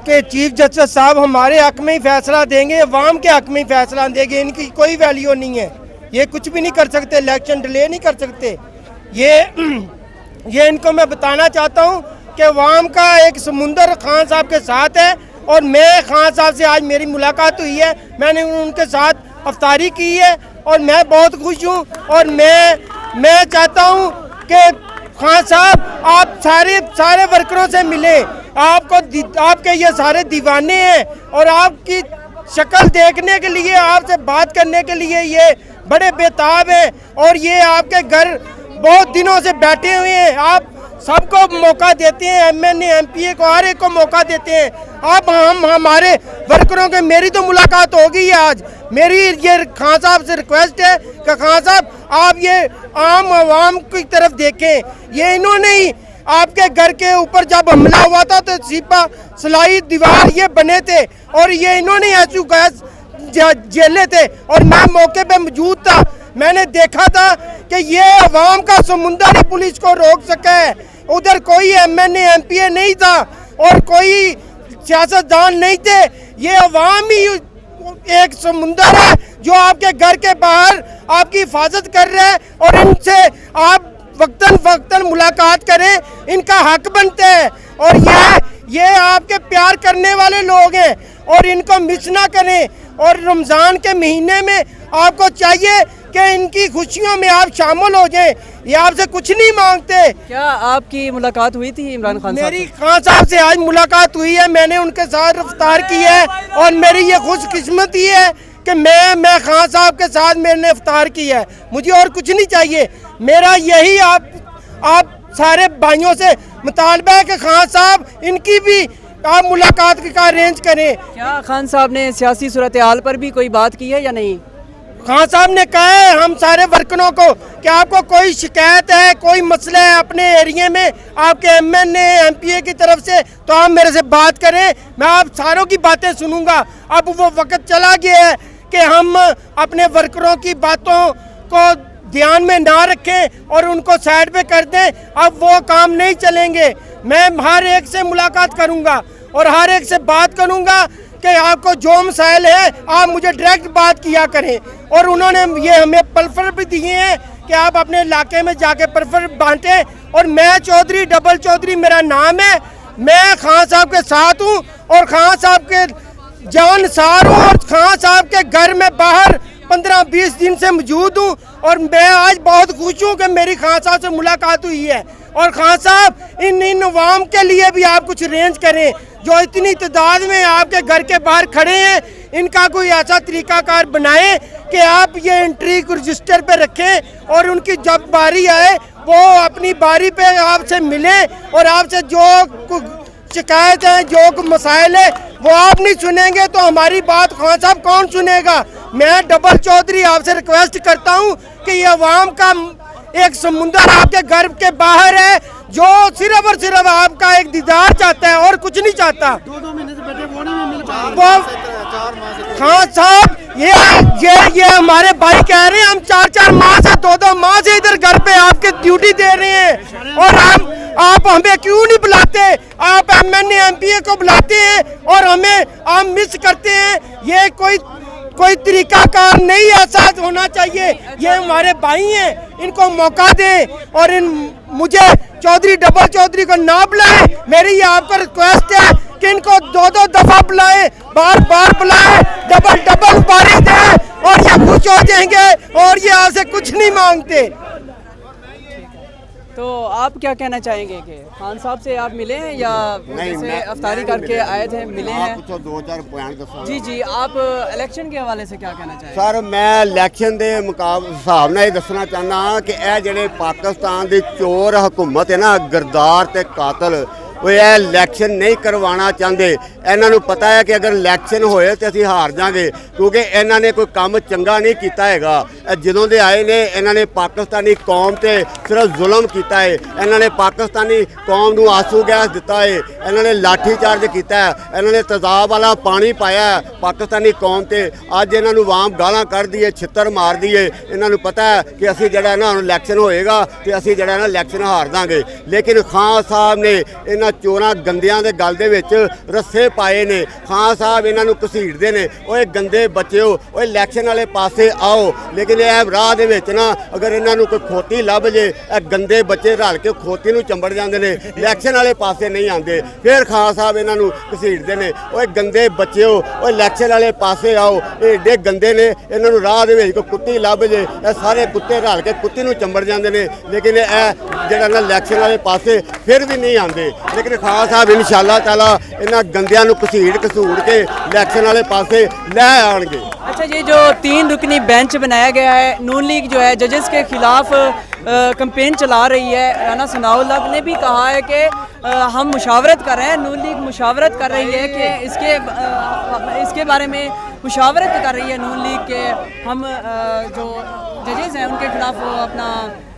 कि chief justice साहब हमारे हक में ही फैसला देंगे, अवाम के हक में ही फैसला देंगे। इनकी कोई वैल्यू नहीं है, ये कुछ भी नहीं कर सकते, इलेक्शन डिले नहीं कर सकते। ये इनको मैं बताना चाहता हूँ कि अवाम का एक समुंदर खान साहब के साथ है, और मैं खान साहब से आज मेरी मुलाकात हुई है, मैंने उनके साथ अफ्तारी की है और मैं बहुत खुश हूँ। और मैं चाहता हूँ कि खान साहब आप सारे वर्करों से मिलें। आपके ये सारे दीवाने हैं और आपकी शक्ल देखने के लिए, आपसे बात करने के लिए ये बड़े बेताब हैं, और ये आपके घर बहुत दिनों से बैठे हुए हैं। आप सबको मौका देते हैं, एमएनए एमपीए को हर एक को मौका देते हैं। अब हम हमारे वर्करों के, मेरी तो मुलाकात हो गई है आज। मेरी ये खान साहब से रिक्वेस्ट है कि खान साहब आप ये आम आवाम की तरफ देखें। ये इन्होंने ही आपके घर के ऊपर जब हमला हुआ था तो सिपा सलाई दीवार ये बने थे, और ये इन्होंने आंसू गैस झेले थे, और मैं मौके पे मौजूद था। मैंने देखा था कि ये अवाम का समुंदर ही पुलिस को रोक सके। उधर कोई एमएनए एमपीए नहीं था और कोई सियासतदान नहीं थे। ये अवाम ही एक समुंदर है जो आपके घर के बाहर आपकी हिफाजत कर रहा है, और इनसे आप वक्तन मुलाकात करें, इनका हक बनते हैं। और ये आपके प्यार करने वाले लोग हैं, और इनको मिस ना करें। और रमज़ान के महीने में आपको चाहिए कि इनकी खुशियों में आप शामिल हो जाएं। ये आपसे कुछ नहीं मांगते। क्या आपकी मुलाकात हुई थी इमरान खान साहब? मेरी खान साहब से आज मुलाकात हुई है, मैंने उनके साथ रफ्तार की है, और मेरी ये खुशकिस्मती है कि मैं खान साहब के साथ मैंने इफ्तार की है। मुझे और कुछ नहीं चाहिए। मेरा यही आप सारे भाइयों से मुतालबा है कि खान साहब इनकी भी आप मुलाकात का अरेंज करें। क्या खान साहब ने सियासी सूरत हाल पर भी कोई बात की है या नहीं? खान साहब ने कहा है हम सारे वर्करों को कि आपको कोई शिकायत है, कोई मसला है अपने एरिया में आपके एमएनए एमपीए की तरफ से, तो आप मेरे से बात करें, मैं आप सारों की बातें सुनूंगा। अब वो वक्त चला गया है कि हम अपने वर्करों की बातों को ध्यान में ना रखें और उनको साइड पे कर दें। अब वो काम नहीं चलेंगे। मैं हर एक से मुलाकात करूंगा और हर एक से बात करूंगा कि आपको जो मसाइल है आप मुझे डायरेक्ट बात किया करें। और उन्होंने ये हमें पल्फर भी दिए हैं कि आप अपने इलाके में जाके पल्फर बांटें। और मैं चौधरी, डबल चौधरी मेरा नाम है। मैं खान साहब के साथ हूँ और खान साहब के जानसार हूँ, और खान साहब के घर में बाहर 15-20 दिन से मौजूद हूँ। और मैं आज बहुत खुश हूँ कि मेरी खान साहब से मुलाकात हुई है। और खान साहब इन अवाम के लिए भी आप कुछ अरेंज करें जो इतनी तादाद में आपके घर के बाहर खड़े हैं। इनका कोई ऐसा तरीकाकार बनाएं कि आप ये एंट्री रजिस्टर पे रखें, और उनकी जब बारी आए वो अपनी बारी पे आपसे मिलें, और आपसे जो शिकायत है, जो मसाइल है वो आप नहीं सुनेंगे तो हमारी बात खान साहब कौन सुनेगा। मैं डबल चौधरी आपसे रिक्वेस्ट करता हूँ कि ये अवाम का एक समुंदर आपके घर के बाहर है जो सिर्फ और सिर्फ आपका एक दीदार चाहता है और कुछ नहीं चाहता। 2 महीने से बैठे वो नहीं मिल पा वो खान साहब ये हमारे भाई कह रहे हैं हम 4-4 माह से 2-2 माह से इधर घर पे आपके ड्यूटी दे रहे हैं, और आप हमें क्यों नहीं बुलाते? आप एमएनए एमपीए को बुलाते हैं और हमें आप मिस करते हैं। ये कोई तरीकाकार नहीं ऐसा होना चाहिए। ये हमारे भाई हैं, इनको मौका दें, और मुझे चौधरी डबल चौधरी को ना बुलाएं। मेरी ये आपको रिक्वेस्ट है कि इनको 2-2 दफा बुलाएं, बार बुलाएं, डबल बारी दें, और ये खुश हो जाएंगे और ये आपसे कुछ नहीं मांगते। तो आप क्या कहना चाहेंगे कि खान साहब से आप मिले हैं या जैसे अफ्तारी करके आए थे, मिले हैं? तो 2-4 पॉइंट दसो जी आप इलेक्शन के हवाले से क्या कहना चाहेंगे? सर मैं इलेक्शन के हिसाब ਨਾਲ दसना चाहना कि यह ਜਿਹੜੇ पाकिस्तान की चोर हुकूमत है ना, गरदार ते कातल, वो यह इलैक्शन नहीं करवाना चाहते। इन्हों पता है कि अगर इलैक्शन होए तो असीं हार जाएंगे, क्योंकि इन्होंने कोई काम चंगा नहीं किया है। ਜਦੋਂ ਦੇ ਆਏ ਨੇ ਇਹਨਾਂ ਨੇ ਪਾਕਿਸਤਾਨੀ ਕੌਮ ਤੇ ਸਿਰਫ ਜ਼ੁਲਮ ਕੀਤਾ ਹੈ। ਇਹਨਾਂ ਨੇ ਪਾਕਿਸਤਾਨੀ ਕੌਮ ਨੂੰ ਆਂਸੂ ਗੈਸ ਦਿੱਤਾ ਹੈ, ਇਹਨਾਂ ਨੇ ਲਾਠੀ ਚਾਰਜ ਕੀਤਾ ਹੈ, ਇਹਨਾਂ ਨੇ ਤੇਜ਼ਾਬ ਵਾਲਾ ਪਾਣੀ ਪਾਇਆ ਹੈ ਪਾਕਿਸਤਾਨੀ ਕੌਮ ਤੇ। ਅੱਜ ਇਹਨਾਂ ਨੂੰ ਆਵਾਮ ਗਾਲਾਂ ਕੱਢਦੀ ਹੈ, ਛਿੱਤਰ ਮਾਰਦੀ ਹੈ। ਇਹਨਾਂ ਨੂੰ ਪਤਾ ਹੈ ਕਿ ਅਸੀਂ ਜਿਹੜਾ ਨਾ ਹੁਣ ਇਲੈਕਸ਼ਨ ਹੋਏਗਾ ਤੇ ਅਸੀਂ ਜਿਹੜਾ ਨਾ ਇਲੈਕਸ਼ਨ ਹਾਰ ਦਾਂਗੇ। ਲੇਕਿਨ ਖਾਨ ਸਾਹਿਬ ਨੇ ਇਹਨਾਂ ਚੋਰਾਂ ਗੰਦਿਆਂ ਦੇ ਗਲ ਦੇ ਵਿੱਚ ਰੱਸੇ ਪਾਏ ਨੇ। ਖਾਨ ਸਾਹਿਬ ਇਹਨਾਂ ਨੂੰ ਘਸੀੜਦੇ ਨੇ, ਓਏ ਗੰਦੇ ਬੱਚਿਓ, ਓਏ ਇਲੈਕਸ਼ਨ ਵਾਲੇ ਪਾਸੇ ਆਓ। ਲੇਕਿਨ ਇਹ ਰਾਹ ਦੇ ਵਿੱਚ ਨਾ ਅਗਰ ਇਹਨਾਂ ਨੂੰ ਕੋਈ ਖੋਤੀ ਲੱਭ ਜੇ, ਇਹ ਗੰਦੇ ਬੱਚੇ ਰਲ ਕੇ ਖੋਤੀ ਨੂੰ ਚੰਬੜ ਜਾਂਦੇ ਨੇ, ਇਲੈਕਸ਼ਨ ਵਾਲੇ ਪਾਸੇ ਨਹੀਂ ਆਉਂਦੇ। ਫਿਰ ਖਾਨ ਸਾਹਿਬ ਇਹਨਾਂ ਨੂੰ ਘਸੀੜਦੇ ਨੇ, ਓਏ ਗੰਦੇ ਬੱਚਿਓ, ਓਏ ਇਲੈਕਸ਼ਨ ਵਾਲੇ ਪਾਸੇ ਆਓ। ਇਹ ਏਡੇ ਗੰਦੇ ਨੇ, ਇਹਨਾਂ ਨੂੰ ਰਾਹ ਦੇ ਵਿੱਚ ਕੋਈ ਕੁੱਤੀ ਲੱਭ ਜੇ, ਇਹ ਸਾਰੇ ਕੁੱਤੇ ਰਲ ਕੇ ਕੁੱਤੀ ਨੂੰ ਚੰਬੜ ਜਾਂਦੇ ਨੇ। ਲੇਕਿਨ ਇਹ ਜਿਹੜਾ ਨਾ ਇਲੈਕਸ਼ਨ ਵਾਲੇ ਪਾਸੇ ਫਿਰ ਵੀ ਨਹੀਂ ਆਉਂਦੇ। ਲੇਕਿन खान साहब इंशाअल्लाह ताला इन्हां गंदियां नूं घसीड़ घसूड़ के इलैक्शन वाले पासे लै आउणगे। अच्छा, ये जो 3 रुकनी बेंच बनाया गया है, नून लीग जो है जजेस के खिलाफ कैंपेन चला रही है। राना सनाउल्लाह ने भी कहा है कि हम मुशावरत कर रहे हैं, नून लीग मुशावरत कर रही है कि इसके बारे में मुशावरत कर रही है नून लीग के हम जो जजेस हैं उनके खिलाफ अपना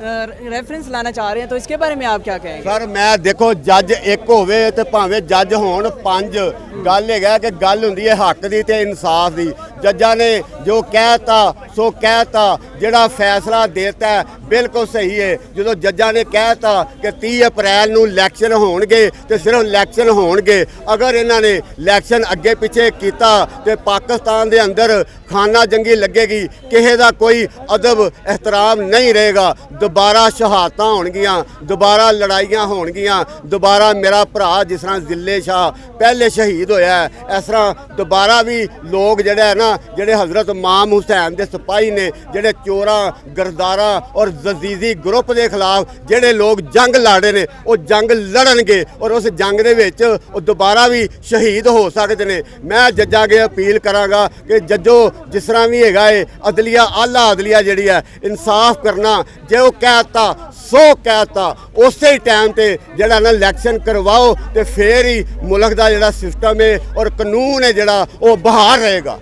रेफरेंस लाना चाह रहे हैं। तो इसके बारे में आप क्या कहेंगे? सर मैं देखो जज एक होवे ते भावें जज होण 5, गल है कि गल हुंदी है हक दी ते इंसाफ दी। जज्जां ने जो कहता सो कहता, जिहड़ा फैसला देता है बिल्कुल सही है। जो जज्जां ने कहता कि 30 अप्रैल नूं इलैक्शन होणगे ते सिर्फ इलैक्शन होणगे। अगर इन्हां ने इलैक्शन अगे पिछे कीता ते पाकिस्तान दे अंदर खाना जंगी लगेगी, किसी दा कोई अदब एहतराम नहीं रहेगा। दोबारा शहादतां होणगियां, दोबारा लड़ाइयां होणगियां, दोबारा मेरा भरा जिस तरह जिले शाह पहले शहीद होया है, इस तरह दोबारा भी लोग जिहड़े है ना, जिहड़े हज़रत इमाम हुसैन दे सिपाही ने, जिहड़े चोरां गरदारां और जजीजी ग्रुप के खिलाफ जिहड़े लोग जंग लड़े ने, वो जंग लड़नगे और उस जंग दे विच वो दोबारा भी शहीद हो सकते हैं। मैं जज्जां अगे अपील करांगा कि जज्जो जिस तरह भी हैगा है अदलिया आला अदलिया जिहड़ी है इंसाफ करना, जो कहता सो कहता उस टाइम ते जिहड़ा ना इलैक्शन करवाओ तो फिर ही मुल्क का जिहड़ा सिस्टम है और कानून है जिहड़ा वो बहाल रहेगा।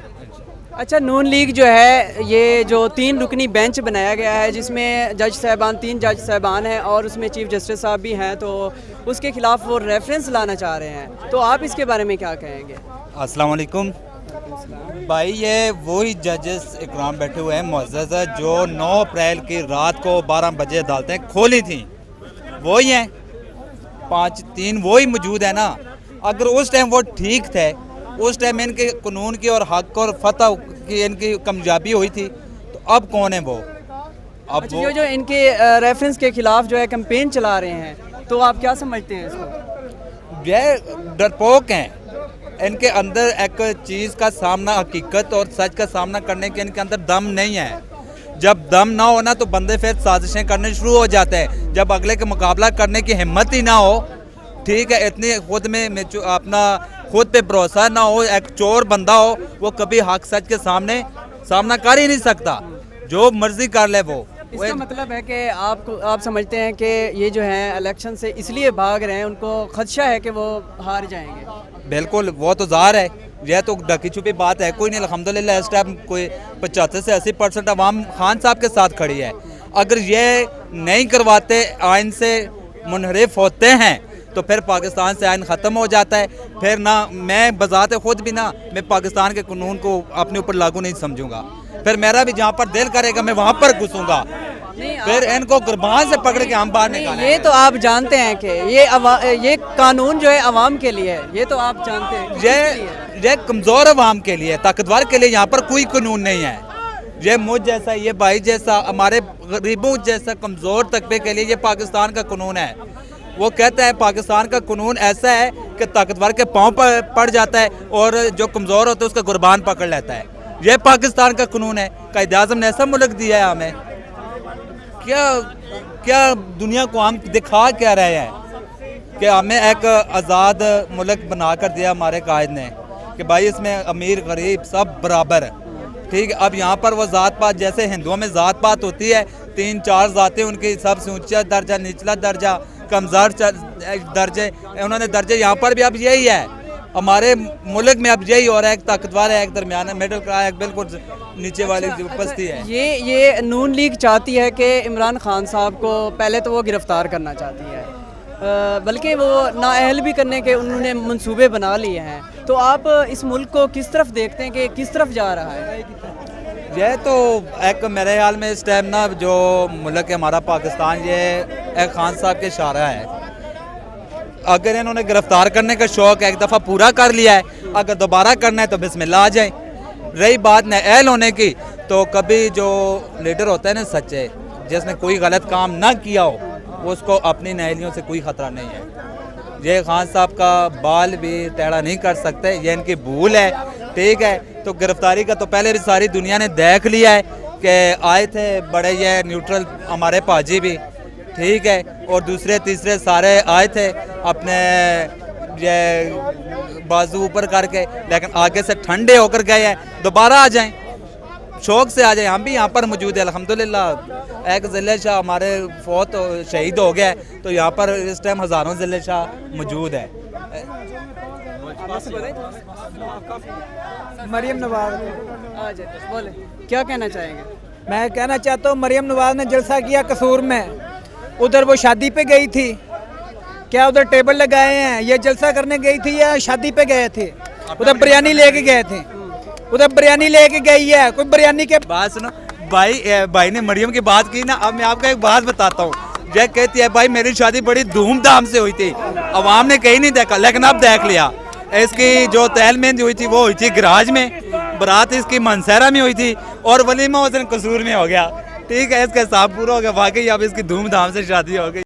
अच्छा, नून लीग जो है ये जो 3 रुकनी बेंच बनाया गया है जिसमें जज साहबान 3 जज साहबान हैं और उसमें चीफ जस्टिस साहब भी हैं, तो उसके खिलाफ वो रेफरेंस लाना चाह रहे हैं। तो आप इसके बारे में क्या कहेंगे? अस्सलाम वालेकुम भाई, ये वही जजेस इकराम बैठे हुए हैं मुअज़्ज़ज़, जो 9 अप्रैल की रात को 12 बजे अदालतें खोली थी, वही हैं 5-3 वही मौजूद है ना। अगर उस टाइम वो ठीक थे, उस टाइम इनके कानून की और हक और फतह की इनकी कामयाबी हुई थी, तो अब कौन है वो? अब अच्छा, वो जो इनके रेफरेंस के खिलाफ जो है कैंपेन चला रहे हैं, तो आप क्या समझते हैं इसको? ये डरपोक हैं, इनके अंदर एक चीज़ का सामना, हकीकत और सच का सामना करने के इनके अंदर दम नहीं है। जब दम ना हो ना तो बंदे फिर साजिशें करने शुरू हो जाते हैं। जब अगले के मुकाबला करने की हिम्मत ही ना हो, ठीक है, इतनी खुद में अपना खुद पे भरोसा ना हो, एक चोर बंदा हो, वो कभी हक सच के सामना कर ही नहीं सकता, जो मर्जी कर ले वो। इसका मतलब है कि आप समझते हैं कि ये जो है इलेक्शन से इसलिए भाग रहे हैं, उनको खदशा है कि वो हार जाएंगे? बिल्कुल, वो तो ज़ाहिर है, यह तो ढकी छुपी बात है कोई नहीं। अल्हम्दुलिल्लाह इस टाइम कोई 75 से 80% अवाम खान साहब के साथ खड़ी है। अगर ये नहीं करवाते, आइन से मुनहरिफ होते हैं, तो फिर पाकिस्तान से आइन ख़त्म हो जाता है। फिर ना मैं बज़ाते खुद भी ना मैं पाकिस्तान के कानून को अपने ऊपर लागू नहीं समझूंगा, फिर मेरा भी जहाँ पर दिल करेगा मैं वहाँ पर घुसूंगा, फिर इनको कुर्बान से पकड़ के हम बाहर निकालेंगे। ये तो आप जानते हैं कि ये कानून जो है अवाम के लिए है, ये तो आप जानते हैं। ये कमज़ोर अवाम के लिए, ताकतवर के लिए यहाँ पर कोई कानून नहीं है। ये मुझ जैसा, ये भाई जैसा, हमारे गरीबों जैसा कमज़ोर तबके के लिए ये पाकिस्तान का कानून है। वो कहता है पाकिस्तान का कानून ऐसा है कि ताकतवर के पाँव पर पड़ जाता है और जो कमज़ोर होता है उसका कुर्बान पकड़ लेता है। यह पाकिस्तान का कानून है। कायदे आज़म ने ऐसा मुल्क दिया है हमें, क्या दुनिया को हम दिखा क्या रहे हैं कि हमें एक आज़ाद मुल्क बना कर दिया हमारे कायद ने कि भाई इसमें अमीर गरीब सब बराबर है, ठीक है। अब यहाँ पर वो ज़ात पात, जैसे हिंदुओं में ज़ात पात होती है 3-4 ज़ातें, उनकी सबसे ऊंचा दर्जा, निचला दर्जा, कमज़ोर दर्जे, उन्होंने दर्जे यहाँ पर भी अब यही है हमारे मुल्क में अब यही हो रहा है, एक ताकतवर है, एक दरमियाना मिडिल क्लास, एक बिल्कुल नीचे वाली जो बस्ती है। ये नून लीग चाहती है कि इमरान खान साहब को पहले तो वो गिरफ्तार करना चाहती है, बल्कि वो नाअहल भी करने के उन्होंने मंसूबे बना लिए हैं। तो आप इस मुल्क को किस तरफ देखते हैं कि किस तरफ जा रहा है? ये तो एक मेरे ख्याल में इस टाइम ना जो मुल्क है हमारा पाकिस्तान, ये एक खान साहब के इशारा है। अगर इन्होंने गिरफ्तार करने का शौक एक दफ़ा पूरा कर लिया है, अगर दोबारा करना है तो बिस्मिल्लाह आ जाए। रही बात नाअहल होने की, तो कभी जो लीडर होता है ना सच्चे, जिसने कोई गलत काम ना किया हो, उसको अपनी नाअहलियों से कोई ख़तरा नहीं है। ये खान साहब का बाल भी टेढ़ा नहीं कर सकते, ये इनकी भूल है, ठीक है। तो गिरफ्तारी का तो पहले भी सारी दुनिया ने देख लिया है कि आए थे बड़े ये न्यूट्रल हमारे पाजी भी, ठीक है, और दूसरे तीसरे सारे आए थे अपने ये बाजू ऊपर करके, लेकिन आगे से ठंडे होकर गए हैं। दोबारा आ जाएं, शौक से आ जाए। हम भी यहाँ पर मौजूद है अल्हम्दुलिल्लाह। एक ज़िले शाह हमारे फौत शहीद हो गया है, तो यहाँ पर इस टाइम हज़ारों ज़िले शाह मौजूद है। मरियम नवाज। बोले क्या कहना चाहेंगे? मैं कहना चाहता हूँ मरियम नवाज ने जलसा किया कसूर में, उधर वो शादी पे गई थी, क्या उधर टेबल लगाए हैं? ये जलसा करने गई थी या शादी पे गए थे? उधर बिरयानी लेके गए थे, उधर बिरयानी लेके गई है, कोई बिरयानी के बात सुनो भाई ने मरियम की बात की ना। अब मैं आपको एक बात बताता हूँ। जय कहती है भाई मेरी शादी बड़ी धूमधाम से हुई थी, अवाम ने कहीं नहीं देखा, लेकिन अब देख लिया। इसकी जो तहल मेहंदी हुई थी वो हुई थी गराज में, बारात इसकी मनसहरा में हुई थी, और वलीमा उस दिन कसूर में हो गया, ठीक है। इसका हिसाब पूरा हो गया, वाकई अब इसकी धूमधाम से शादी हो गई।